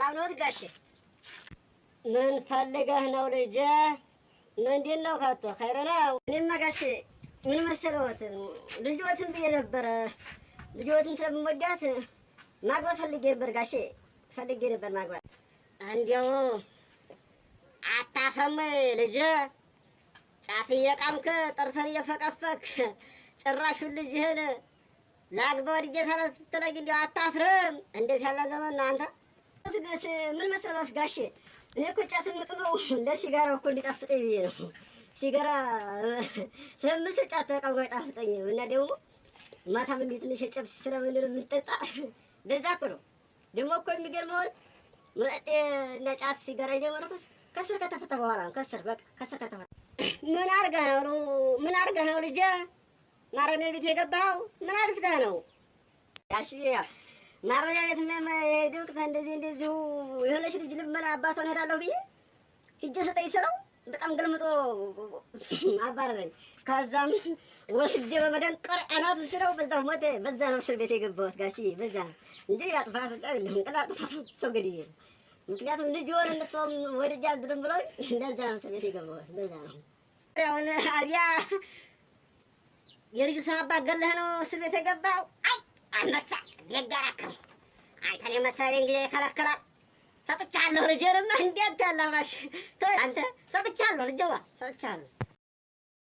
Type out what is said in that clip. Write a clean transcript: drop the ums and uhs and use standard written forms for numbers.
ሰላም ነው ጋሼ? ምን ፈልገህ ነው ልጄ? ምንድን ነው ካቶ ኸይር ነው? እኔማ ጋሼ ምን መሰለዎት ልጆትን ብዬ ነበረ ልጆትን ስለምወዳት ማግባት ፈልጌ ነበር ጋሼ፣ ፈልጌ ነበር ማግባት። እንዲያው አታፍረም ልጄ? ጫት እየቃምክ ጥርስን እየፈቀፈክ ጭራሹን ልጅህን ላግባ ወድጄ ስትለኝ እንዲያው አታፍርም? እንዴት ያለ ዘመን ነው አንተ! ምን መሰለዎት ጋሼ እኔ እኮ ጫት የምቅመው ለሲጋራው እኮ እንዲጣፍጠኝ ብዬ ነው። ሲጋራ ስለምስል ጫት ተቃውሞ አይጣፍጠኝም። እና ደግሞ ማታም እንዲህ ትንሽ ጨብስ ስለምንል የምንጠጣ ለዛ እኮ ነው። ደግሞ እኮ የሚገርመው መጠጥ እና ጫት ሲጋራ የጀመርኩት ከስር ከተፈታ በኋላ ነው። ከስር በቃ ከስር ከተፈታ። ምን አድርገህ ነው? ምን አድርገህ ነው ልጄ ማረሚያ ቤት የገባኸው? ምን አድርገህ ነው? ጋሽዬ ማረሚያ ቤት ድምቅት እንደዚሁ የሆነች ልጅ ልመና አባቷን ሄዳለሁ ብዬ ሂጄ ስጠኝ ስለው በጣም ገልምጦ አባረረኝ። ከዛም ወስጄ በመደንቀር አናቱ ስለው በዛው ሞተ። በዛ ነው እስር ቤት የገባሁት ጋሽዬ፣ በዛ ነው እንጂ ጥፋት ብቻ አይደለም። እንቅላት ጥፋት ሰው ገድዬ ነው። ምክንያቱም ልጅ ሆነ እነሷም ወድጄ አልድርም ብለው እንደዛ ነው እስር ቤት የገባሁት። በዛ ነው አሁን አዲያ የልጅቷን አባት ገለህ ነው እስር ቤት የገባው? አይ አንበሳ ደጋራከም አንተን የመሰለ እንግዲህ ይከለክላል። ሰጥቻለሁ ልጄንማ እንዴት ያላማሽ አንተ ሰጥቻለሁ ልጄዋ ሰጥቻለሁ።